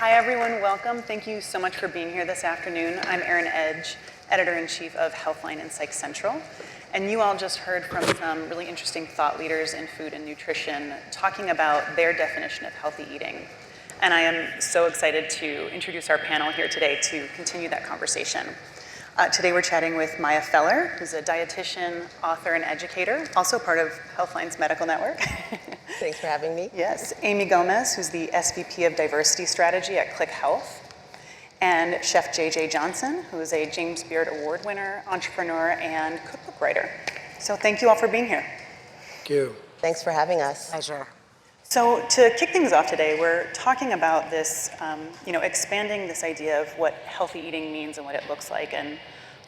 Hi everyone, welcome. Thank you so much for being here this afternoon. I'm Erin Edge, Editor-in-Chief of Healthline and Psych Central. And you all just heard from some really interesting thought leaders in food and nutrition talking about their definition of healthy eating. And I am so excited to introduce our panel here today to continue that conversation. Today we're chatting with Maya Feller, who's a dietitian, author, and educator, also part of Healthline's medical network. Thanks for having me. Yes. Amy Gomez, who's the SVP of Diversity Strategy at Click Health. And Chef J.J. Johnson, who is a James Beard Award winner, entrepreneur, and cookbook writer. So thank you all for being here. Thank you. Thanks for having us. Pleasure. So to kick things off today, we're talking about this, expanding this idea of what healthy eating means and what it looks like. And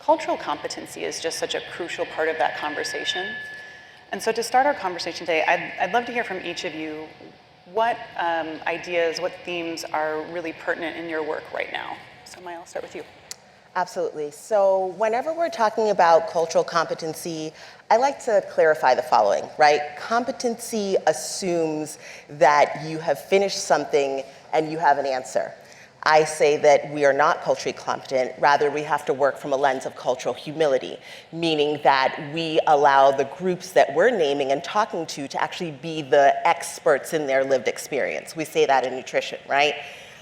cultural competency is just such a crucial part of that conversation. And so to start our conversation today, I'd love to hear from each of you what ideas, what themes are really pertinent in your work right now. So Maya, I'll start with you. Absolutely. So whenever we're talking about cultural competency, I like to clarify the following, right? Competency assumes that you have finished something and you have an answer. I say that we are not culturally competent, rather we have to work from a lens of cultural humility, meaning that we allow the groups that we're naming and talking to actually be the experts in their lived experience. We say that in nutrition, right?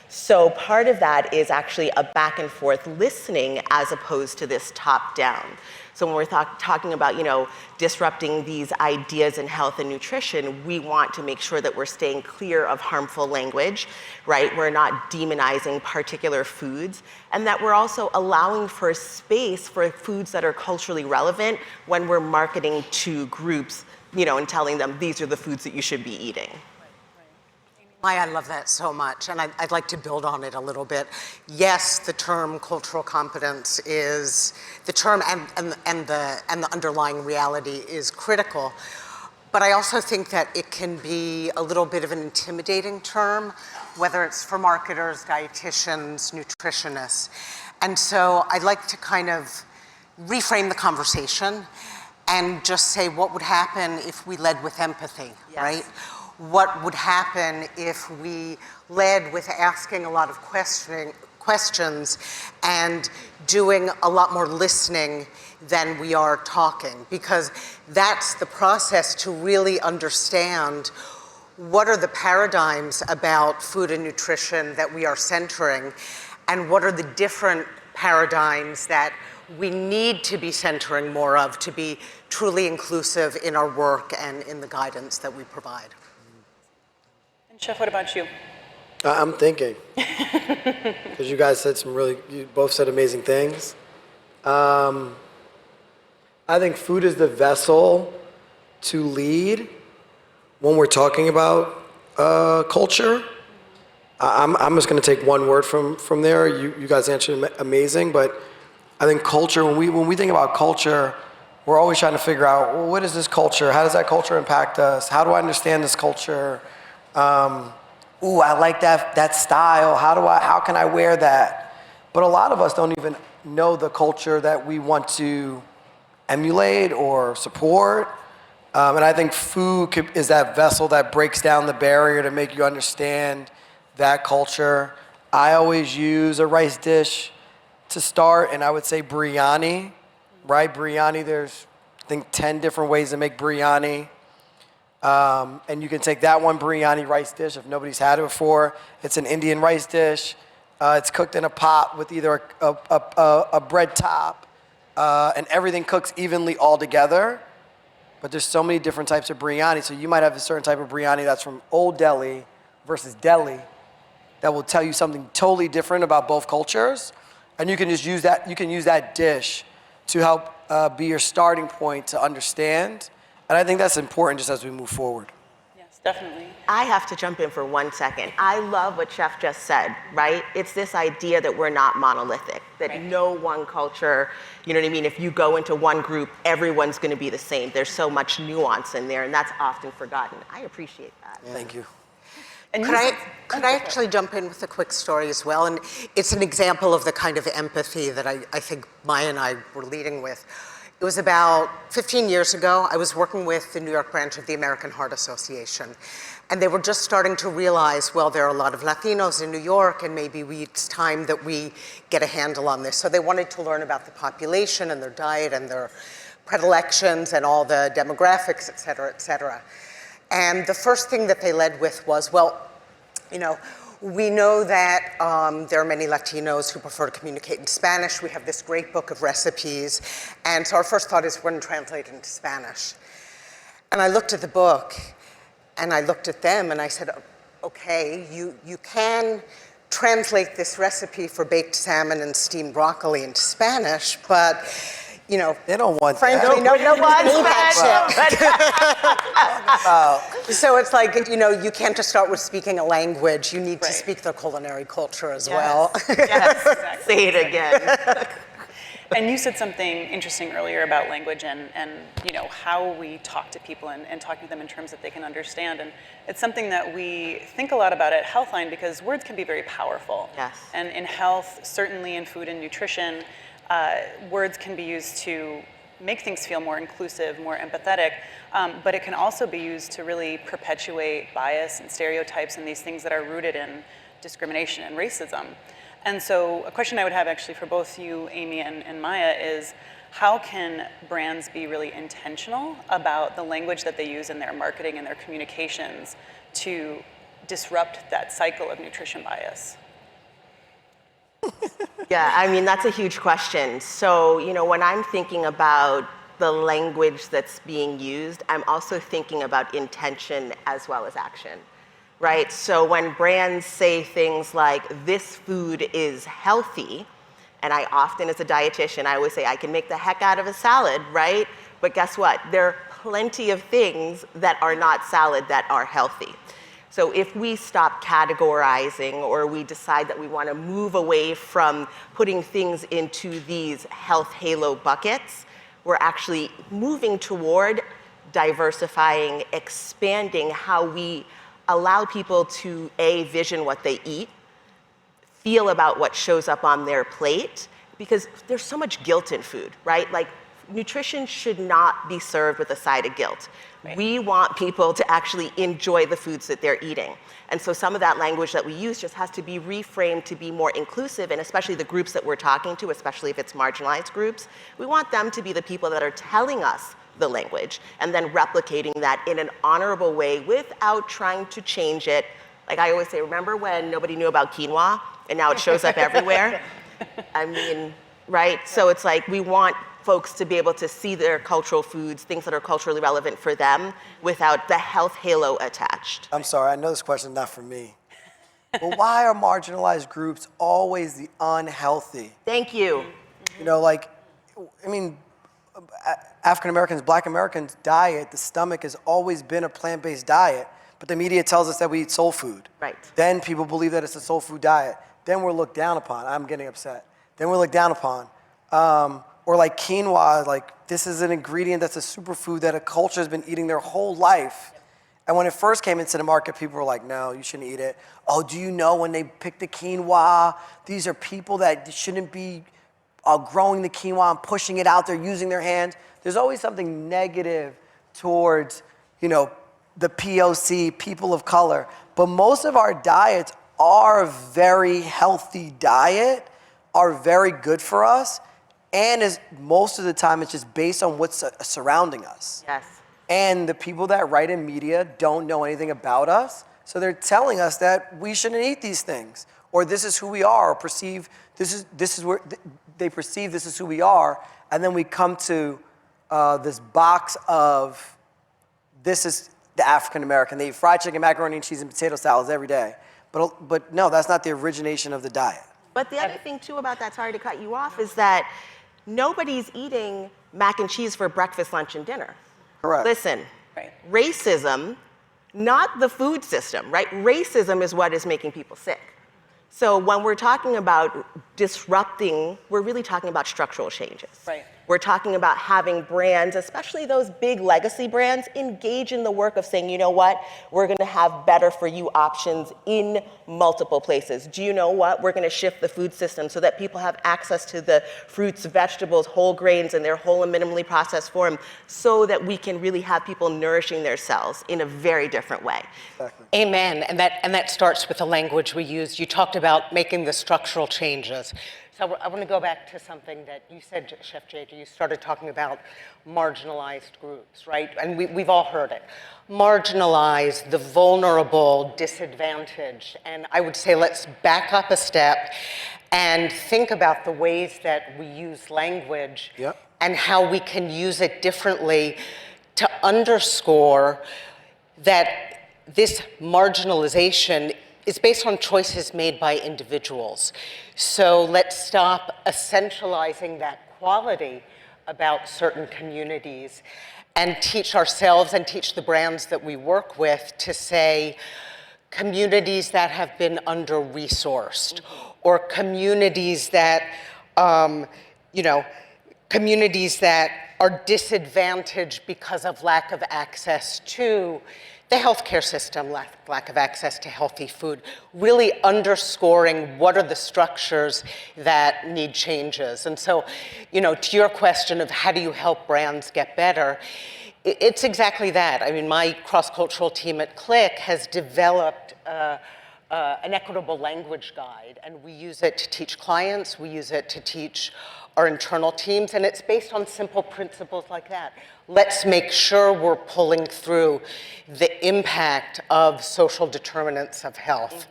So part of that is actually a back and forth listening as opposed to this top down. So when we're talking about, disrupting these ideas in health and nutrition, we want to make sure that we're staying clear of harmful language, right? We're not demonizing particular foods, and that we're also allowing for space for foods that are culturally relevant when we're marketing to groups, and telling them these are the foods that you should be eating. Maya, I love that so much, and I'd like to build on it a little bit. Yes, the term cultural competence is the term, and the underlying reality is critical. But I also think that it can be a little bit of an intimidating term, whether it's for marketers, dietitians, nutritionists. And so I'd like to kind of reframe the conversation and just say what would happen if we led with empathy, yes. Right? What would happen if we led with asking a lot of questions and doing a lot more listening than we are talking, because that's the process to really understand what are the paradigms about food and nutrition that we are centering, and what are the different paradigms that we need to be centering more of to be truly inclusive in our work and in the guidance that we provide. Chef, what about you? I'm thinking, because you guys said you both said amazing things. I think food is the vessel to lead when we're talking about culture. I'm just going to take one word from there. You guys answered amazing, but I think culture, when we think about culture, we're always trying to figure out, well, what is this culture? How does that culture impact us? How do I understand this culture? I like that style. How can I wear that? But a lot of us don't even know the culture that we want to emulate or support. And I think food is that vessel that breaks down the barrier to make you understand that culture. I always use a rice dish to start, and I would say biryani, right? Biryani, there's, I think, 10 different ways to make biryani. And you can take that one biryani rice dish if nobody's had it before. It's an Indian rice dish. It's cooked in a pot with either a bread top, and everything cooks evenly all together. But there's so many different types of biryani. So you might have a certain type of biryani that's from Old Delhi versus Delhi that will tell you something totally different about both cultures. And you can just use that. You can use that dish to help be your starting point to understand. And I think that's important just as we move forward. Yes, definitely. I have to jump in for 1 second. I love what Chef just said, right? It's this idea that we're not monolithic, that right. No one culture, you know what I mean? If you go into one group, everyone's going to be the same. There's so much nuance in there, and that's often forgotten. I appreciate that. Yeah. Thank you. And could I actually jump in with a quick story as well? And it's an example of the kind of empathy that I think Maya and I were leading with. It was about 15 years ago. I was working with the New York branch of the American Heart Association. And they were just starting to realize, well, there are a lot of Latinos in New York, and maybe it's time that we get a handle on this. So they wanted to learn about the population and their diet and their predilections and all the demographics, et cetera, et cetera. And the first thing that they led with was, well, you know, we know that there are many Latinos who prefer to communicate in Spanish. We have this great book of recipes. And so our first thought is we're going to translate it into Spanish. And I looked at the book, and I looked at them, and I said, okay, you can translate this recipe for baked salmon and steamed broccoli into Spanish, but, you know, They don't want frankly, that. nobody wants that shit. So it's like, you know, you can't just start with speaking a language. You need to Right. speak the culinary culture as well. Yes, exactly. Say it again. And you said something interesting earlier about language and you know, how we talk to people and talking to them in terms that they can understand. And it's something that we think a lot about at Healthline because words can be very powerful. Yes. And in health, certainly in food and nutrition, words can be used to make things feel more inclusive, more empathetic, but it can also be used to really perpetuate bias and stereotypes and these things that are rooted in discrimination and racism. And so a question I would have actually for both you, Amy and Maya, is how can brands be really intentional about the language that they use in their marketing and their communications to disrupt that cycle of nutrition bias? Yeah, I mean, that's a huge question. So, you know, when I'm thinking about the language that's being used, I'm also thinking about intention as well as action, right? So when brands say things like, this food is healthy, and I often, as a dietitian, I always say, I can make the heck out of a salad, right? But guess what? There are plenty of things that are not salad that are healthy. So if we stop categorizing or we decide that we want to move away from putting things into these health halo buckets, we're actually moving toward diversifying, expanding how we allow people to, A, vision what they eat, feel about what shows up on their plate, because there's so much guilt in food, right? Like, nutrition should not be served with a side of guilt. Right. We want people to actually enjoy the foods that they're eating. And so some of that language that we use just has to be reframed to be more inclusive, and especially the groups that we're talking to, especially if it's marginalized groups, we want them to be the people that are telling us the language and then replicating that in an honorable way without trying to change it. Like I always say, remember when nobody knew about quinoa and now it shows up everywhere? I mean, right? So it's like we want folks to be able to see their cultural foods, things that are culturally relevant for them, without the health halo attached. I'm sorry, I know this question is not for me. But why are marginalized groups always the unhealthy? Thank you. You know, like, I mean, African Americans, Black Americans' diet, the stomach has always been a plant-based diet, but the media tells us that we eat soul food. Right. Then people believe that it's a soul food diet. Then we're looked down upon. I'm getting upset. Then we're looked down upon. Or like quinoa, like this is an ingredient that's a superfood that a culture has been eating their whole life. And when it first came into the market, people were like, no, you shouldn't eat it. Oh, do you know when they pick the quinoa, these are people that shouldn't be growing the quinoa and pushing it out there using their hands. There's always something negative towards, you know, the POC, people of color. But most of our diets are a very healthy diet, are very good for us. And is most of the time, it's just based on what's surrounding us. Yes. And the people that write in media don't know anything about us. So they're telling us that we shouldn't eat these things, or this is who we are, or perceive this is where they perceive this is who we are. And then we come to this box of this is the African American. They eat fried chicken, macaroni and cheese, and potato salads every day. But no, that's not the origination of the diet. But the other thing too about that, sorry to cut you off, is that nobody's eating mac and cheese for breakfast, lunch, and dinner. Correct. Listen, Right. racism, not the food system, right? Racism is what is making people sick. So when we're talking about disrupting, we're really talking about structural changes. Right. We're talking about having brands, especially those big legacy brands, engage in the work of saying, you know what, we're gonna have better for you options in multiple places. Do you know what? We're gonna shift the food system so that people have access to the fruits, vegetables, whole grains in their whole and minimally processed form so that we can really have people nourishing themselves in a very different way. Exactly. Amen, and that starts with the language we use. You talked about making the structural changes. So I want to go back to something that you said, Chef JJ. You started talking about marginalized groups, right? And we've all heard it. Marginalized, the vulnerable, disadvantaged. And I would say let's back up a step and think about the ways that we use language and how we can use it differently to underscore that this marginalization is based on choices made by individuals. So let's stop essentializing that quality about certain communities and teach ourselves and teach the brands that we work with to say communities that have been under-resourced or communities that, communities that are disadvantaged because of lack of access to the healthcare system, lack of access to healthy food, really underscoring what are the structures that need changes. And so, to your question of how do you help brands get better, it's exactly that. I mean, my cross-cultural team at Click has developed an equitable language guide, and we use it to teach clients, we use it to teach our internal teams, and it's based on simple principles like that. Let's make sure we're pulling through the impact of social determinants of health.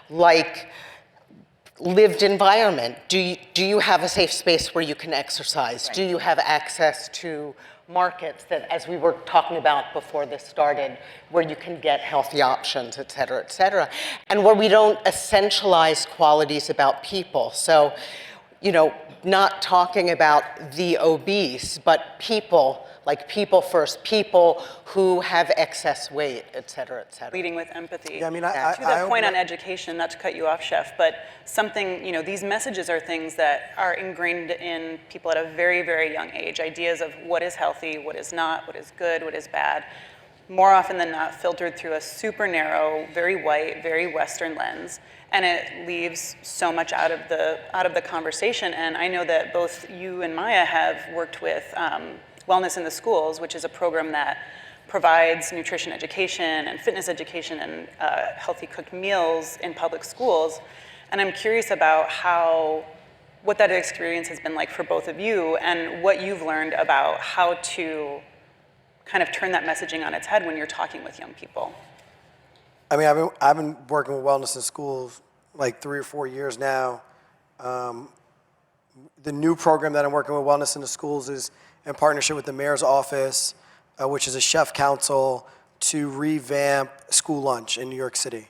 Like lived environment. Do you have a safe space where you can exercise? Right. Do you have access to markets that, as we were talking about before this started, where you can get healthy options, et cetera, and where we don't essentialize qualities about people. So, not talking about the obese, but people, like people first, people who have excess weight, et cetera, et cetera. Leading with empathy. Yeah, I mean, to that point on education, not to cut you off, Chef, but something, these messages are things that are ingrained in people at a very, very young age. Ideas of what is healthy, what is not, what is good, what is bad. More often than not, filtered through a super narrow, very white, very Western lens. And it leaves so much out of the conversation. And I know that both you and Maya have worked with Wellness in the Schools, which is a program that provides nutrition education and fitness education and healthy cooked meals in public schools. And I'm curious about what that experience has been like for both of you and what you've learned about how to kind of turn that messaging on its head when you're talking with young people. I mean, I've been working with Wellness in Schools like 3 or 4 years now. The new program that I'm working with Wellness in the Schools is in partnership with the Mayor's Office, which is a chef council, to revamp school lunch in New York City.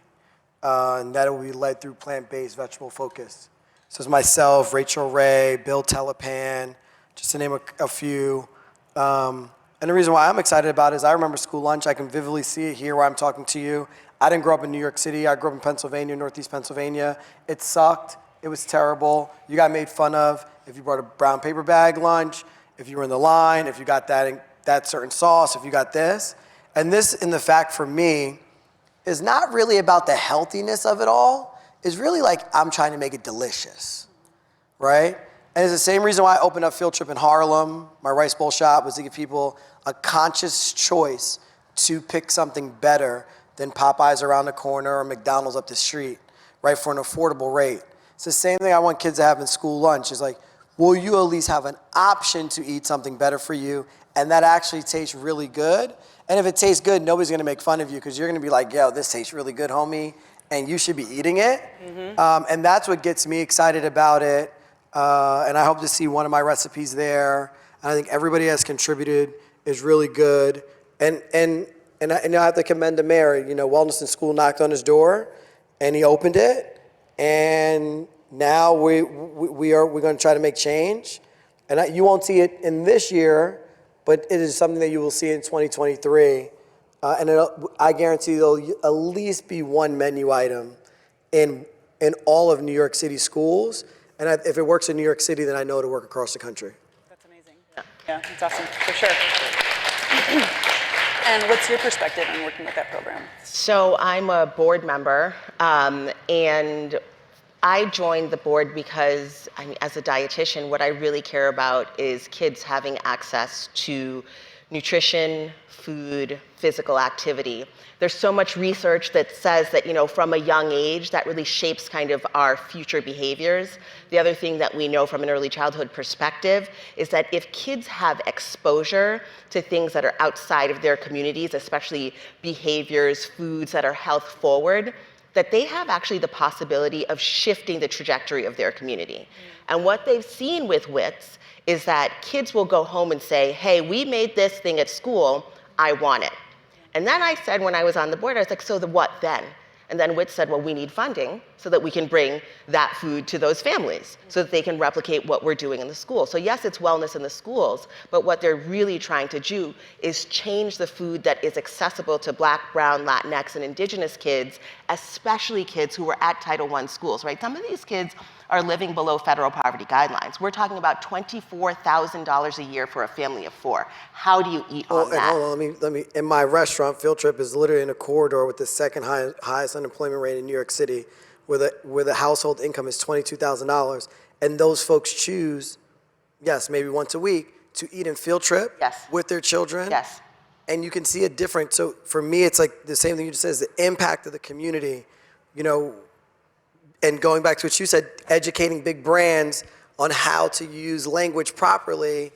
And that will be led through plant-based, vegetable focus. So it's myself, Rachel Ray, Bill Telepan, just to name a few. And the reason why I'm excited about it is I remember school lunch. I can vividly see it here where I'm talking to you. I didn't grow up in New York City. I grew up in Pennsylvania, Northeast Pennsylvania. It sucked. It was terrible. You got made fun of if you brought a brown paper bag lunch, if you were in the line, if you got that certain sauce, if you got this. And this, in the fact for me, is not really about the healthiness of it all. It's really like I'm trying to make it delicious, right? And it's the same reason why I opened up Field Trip in Harlem. My rice bowl shop was to give people a conscious choice to pick something better than Popeyes around the corner or McDonald's up the street, right, for an affordable rate. It's the same thing I want kids to have in school lunch. It's like, will you at least have an option to eat something better for you and that actually tastes really good? And if it tastes good, nobody's gonna make fun of you because you're gonna be like, yo, this tastes really good, homie, and you should be eating it. Mm-hmm. And that's what gets me excited about it. And I hope to see one of my recipes there. And I think everybody has contributed is really good. And I have to commend the mayor. Wellness in School knocked on his door, and he opened it. And now we're going to try to make change. And you won't see it in this year, but it is something that you will see in 2023. And I guarantee there'll at least be one menu item in all of New York City schools And if it works in New York City, then I know it'll work across the country. That's amazing. Yeah, that's awesome, for sure. And what's your perspective on working with that program? So I'm a board member, and I joined the board because, I mean, as a dietitian, what I really care about is kids having access to nutrition, food, physical activity. There's so much research that says that, from a young age, that really shapes kind of our future behaviors. The other thing that we know from an early childhood perspective is that if kids have exposure to things that are outside of their communities, especially behaviors, foods that are health forward, that they have actually the possibility of shifting the trajectory of their community. And what they've seen with WITS is that kids will go home and say, hey, we made this thing at school, I want it. And then I said, when I was on the board, I was like, so the what then? And then WITS said, well, we need funding so that we can bring that food to those families so that they can replicate what we're doing in the school. So yes, it's wellness in the schools, but what they're really trying to do is change the food that is accessible to Black, Brown, Latinx, and Indigenous kids, especially kids who are at Title I schools, right? Some of these kids are living below federal poverty guidelines. We're talking about $24,000 a year for a family of 4. How do you eat on that? Hold on, let me. In my restaurant, Field Trip is literally in a corridor with the second highest unemployment rate in New York City, where the household income is $22,000, and those folks choose, yes, maybe once a week, to eat in Field Trip Yes. with their children. Yes. And you can see a difference. So for me, it's like the same thing you just said, is the impact of the community, and going back to what you said, educating big brands on how to use language properly,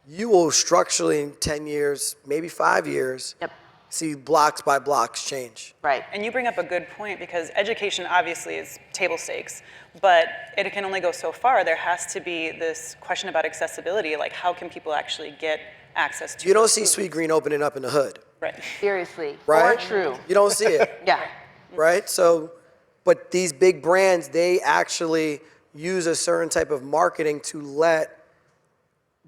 you will structurally in 10 years, maybe 5 years, Yep. see blocks by blocks change. Right. And you bring up a good point, because education obviously is table stakes, but it can only go so far. There has to be this question about accessibility, like how can people actually get access to You don't those see foods? Sweet Green opening up in the hood, Right. Seriously. right? Or true. You don't see it, Yeah. right? So, but these big brands, they actually use a certain type of marketing to let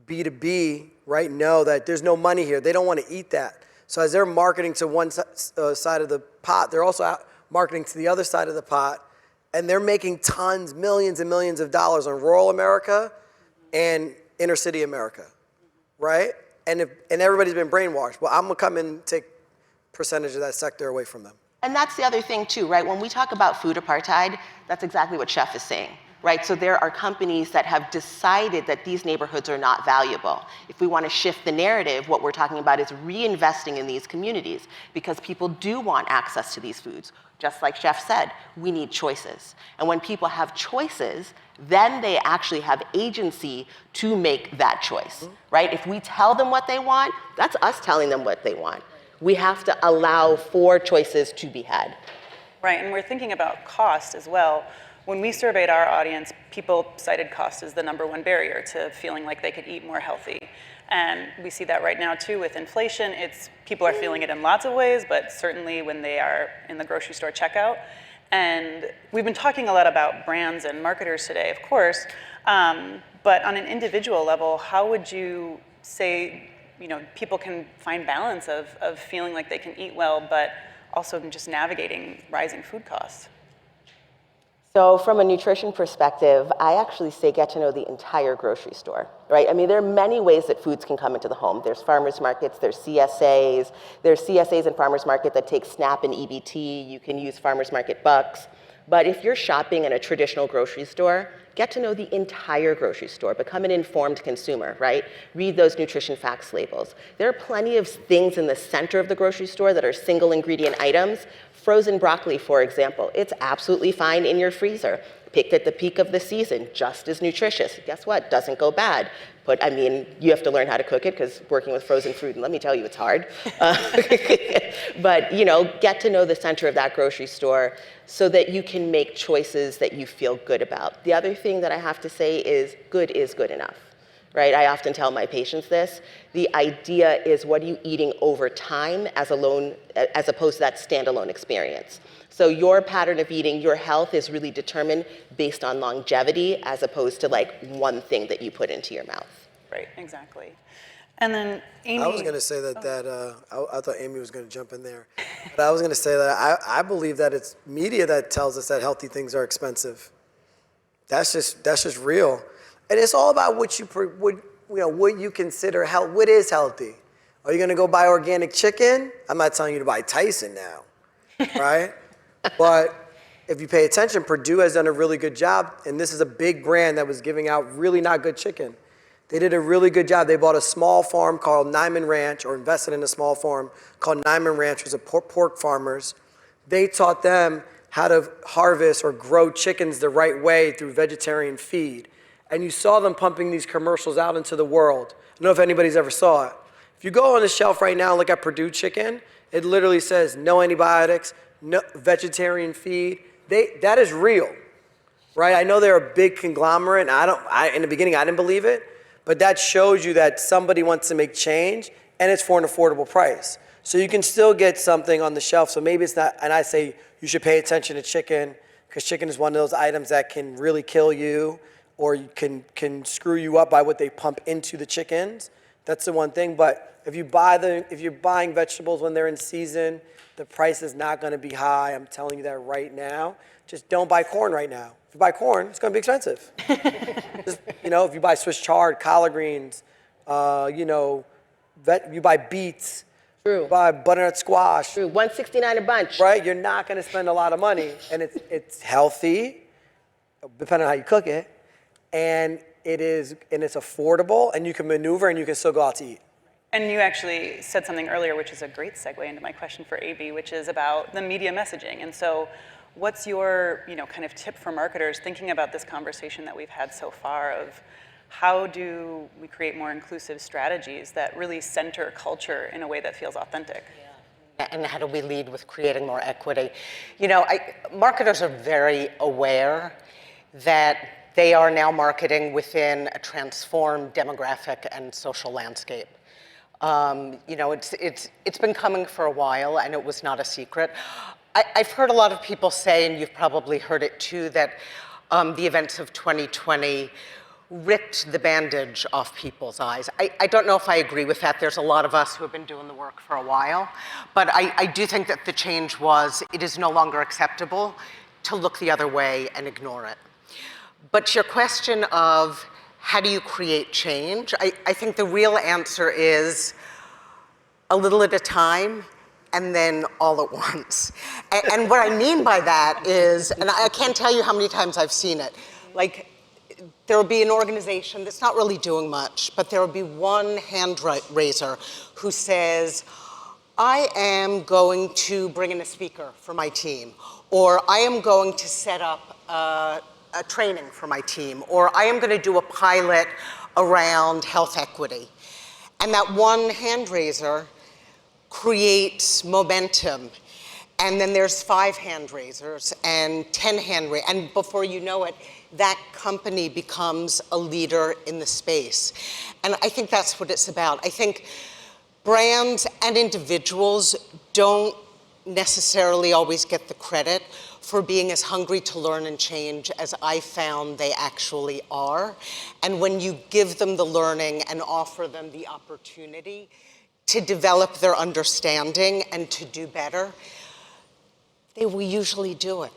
B2B, right, know that there's no money here. They don't want to eat that. So as they're marketing to one side of the pot, they're also out marketing to the other side of the pot, and they're making tons, millions and millions of dollars on rural America and inner city America, right? And everybody's been brainwashed. Well, I'm gonna come in and take percentage of that sector away from them. And that's the other thing too, right? When we talk about food apartheid, that's exactly what Chef is saying, right? So there are companies that have decided that these neighborhoods are not valuable. If we want to shift the narrative, what we're talking about is reinvesting in these communities, because people do want access to these foods. Just like Chef said, we need choices. And when people have choices, then they actually have agency to make that choice, right? If we tell them what they want, that's us telling them what they want. We have to allow for choices to be had. Right, and we're thinking about cost as well. When we surveyed our audience, people cited cost as the #1 barrier to feeling like they could eat more healthy. And we see that right now too with inflation. People are feeling it in lots of ways, but certainly when they are in the grocery store checkout. And we've been talking a lot about brands and marketers today, of course, but on an individual level, how would you say people can find balance of feeling like they can eat well, but also just navigating rising food costs? So from a nutrition perspective, I actually say get to know the entire grocery store, right? I mean, there are many ways that foods can come into the home. There's farmers markets, there's CSAs and farmers market that take SNAP and EBT. You can use farmers market bucks. But if you're shopping in a traditional grocery store, get to know the entire grocery store. Become an informed consumer, right? Read those nutrition facts labels. There are plenty of things in the center of the grocery store that are single ingredient items. Frozen broccoli, for example, it's absolutely fine in your freezer. Picked at the peak of the season, just as nutritious. Guess what? Doesn't go bad. But I mean, you have to learn how to cook it, because working with frozen fruit, and let me tell you, it's hard. But get to know the center of that grocery store so that you can make choices that you feel good about. The other thing that I have to say is good enough, right? I often tell my patients this. The idea is, what are you eating over time as opposed to that standalone experience? So your pattern of eating, your health is really determined based on longevity as opposed to like one thing that you put into your mouth. Right, exactly. And then Amy. I was going to say that I thought Amy was going to jump in there. But I was going to say that I believe that it's media that tells us that healthy things are expensive. That's just real. And it's all about what what you consider health. What is healthy? Are you gonna go buy organic chicken? I'm not telling you to buy Tyson now, right? But if you pay attention, Purdue has done a really good job, and this is a big brand that was giving out really not good chicken. They did a really good job. They bought a small farm called Nyman Ranch, or invested in a small farm called Nyman Ranch, which was pork farmers. They taught them how to harvest or grow chickens the right way through vegetarian feed. And you saw them pumping these commercials out into the world. I don't know if anybody's ever saw it. If you go on the shelf right now and look at Purdue chicken, it literally says no antibiotics, no vegetarian feed. That is real, right? I know they're a big conglomerate, and in the beginning I didn't believe it, but that shows you that somebody wants to make change, and it's for an affordable price. So you can still get something on the shelf, so maybe it's not, and I say you should pay attention to chicken, because chicken is one of those items that can really kill you, or you can screw you up by what they pump into the chickens. That's the one thing, but if you're buying vegetables when they're in season, the price is not gonna be high. I'm telling you that right now. Just don't buy corn right now. If you buy corn, it's gonna be expensive. Just, if you buy Swiss chard, collard greens, you buy beets, True. you buy butternut squash. True, $1.69 a bunch. Right, you're not gonna spend a lot of money, and it's healthy, depending on how you cook it, and it's affordable, and you can maneuver, and you can still go out to eat. And you actually said something earlier, which is a great segue into my question for AB, which is about the media messaging. And so what's your kind of tip for marketers thinking about this conversation that we've had so far of how do we create more inclusive strategies that really center culture in a way that feels authentic? And how do we lead with creating more equity? Marketers are very aware that they are now marketing within a transformed demographic and social landscape. It's been coming for a while, and it was not a secret. I've heard a lot of people say, and you've probably heard it too, that the events of 2020 ripped the bandage off people's eyes. I don't know if I agree with that. There's a lot of us who have been doing the work for a while, but I do think that the change was, it is no longer acceptable to look the other way and ignore it. But to your question of how do you create change, I think the real answer is a little at a time and then all at once. And what I mean by that is, and I can't tell you how many times I've seen it, like there will be an organization that's not really doing much, but there will be one hand raiser who says, I am going to bring in a speaker for my team, or I am going to set up a training for my team, or I am going to do a pilot around health equity. And that one hand raiser creates momentum. And then there's 5 hand raisers and 10 hand raisers. And before you know it, that company becomes a leader in the space. And I think that's what it's about. I think brands and individuals don't necessarily always get the credit for being as hungry to learn and change as I found they actually are. And when you give them the learning and offer them the opportunity to develop their understanding and to do better, they will usually do it.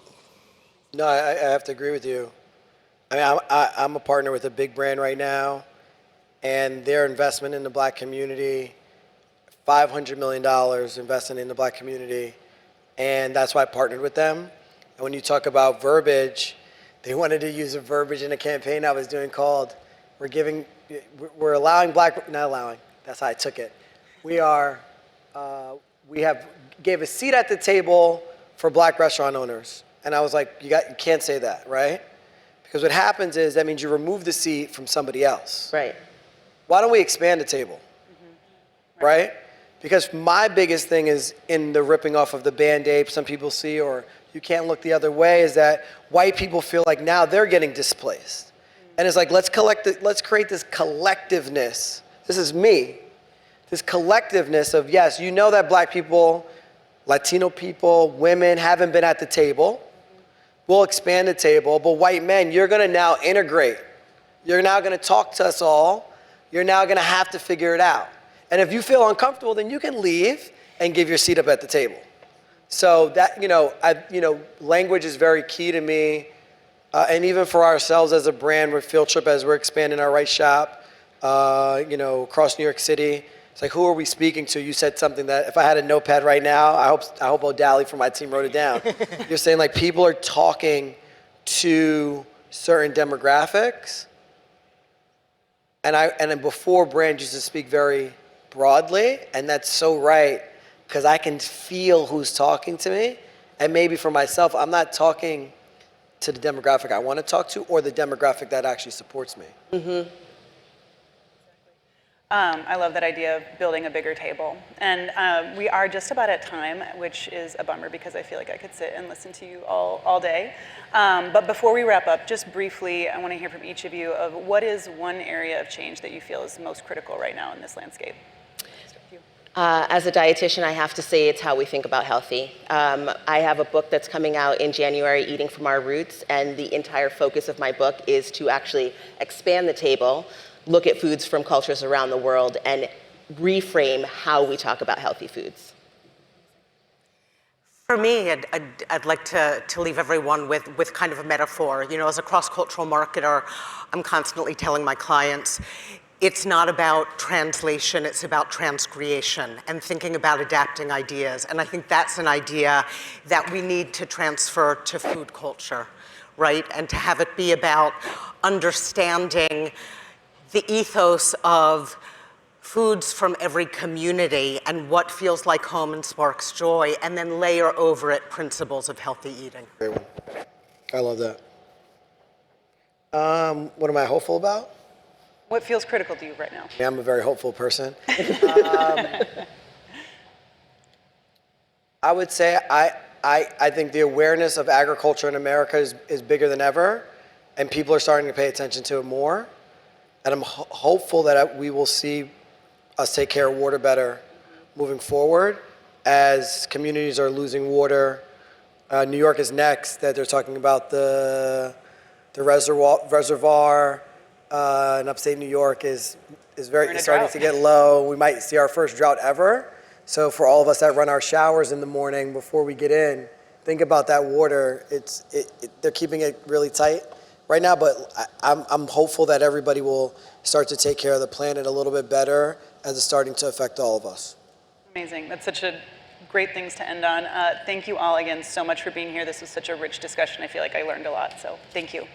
No, I have to agree with you. I mean, I'm a partner with a big brand right now, and their investment in the Black community, $500 million investing in the Black community, and that's why I partnered with them. And when you talk about verbiage, they wanted to use a verbiage in a campaign I was doing called, we're allowing Black, not allowing, that's how I took it. We gave a seat at the table for Black restaurant owners. And I was like, you can't say that, right? Because what happens is that means you remove the seat from somebody else. Right. Why don't we expand the table? Mm-hmm. Right? Because my biggest thing is in the ripping off of the Band-Aid some people see, or you can't look the other way, is that white people feel like now they're getting displaced. Mm-hmm. And it's like, let's create this collectiveness. This is me. This collectiveness of, yes, you know that Black people, Latino people, women haven't been at the table. We'll expand the table, but white men, you're gonna now integrate. You're now gonna talk to us all. You're now gonna have to figure it out. And if you feel uncomfortable, then you can leave and give your seat up at the table. So that, language is very key to me. And even for ourselves as a brand, with Field Trip, as we're expanding our Right Shop, across New York City, it's like, who are we speaking to? You said something that if I had a notepad right now, I hope O'Dally from my team wrote it down. You're saying like people are talking to certain demographics, and then before brands used to speak very broadly, and that's so right, because I can feel who's talking to me, and maybe for myself, I'm not talking to the demographic I want to talk to or the demographic that actually supports me. Mm-hmm. I love that idea of building a bigger table. And we are just about at time, which is a bummer because I feel like I could sit and listen to you all day. But before we wrap up, just briefly, I want to hear from each of you of what is one area of change that you feel is most critical right now in this landscape? As a dietitian, I have to say it's how we think about healthy. I have a book that's coming out in January, Eating from Our Roots, and the entire focus of my book is to actually expand the table, look at foods from cultures around the world, and reframe how we talk about healthy foods. For me, I'd like to leave everyone with kind of a metaphor. You know, as a cross-cultural marketer, I'm constantly telling my clients, it's not about translation, it's about transcreation and thinking about adapting ideas. And I think that's an idea that we need to transfer to food culture, right? And to have it be about understanding the ethos of foods from every community and what feels like home and sparks joy, and then layer over it principles of healthy eating. Great one. I love that. What am I hopeful about? What feels critical to you right now? Yeah, I'm a very hopeful person. I would say I think the awareness of agriculture in America is bigger than ever, and people are starting to pay attention to it more. And I'm hopeful that we will see us take care of water better moving forward as communities are losing water. New York is next, that they're talking about the reservoir in upstate New York is starting to get low. We might see our first drought ever. So for all of us that run our showers in the morning before we get in, think about that water. They're keeping it really tight right now, but I'm hopeful that everybody will start to take care of the planet a little bit better as it's starting to affect all of us. Amazing. That's such a great things to end on. Thank you all again so much for being here. This was such a rich discussion. I feel like I learned a lot, so thank you.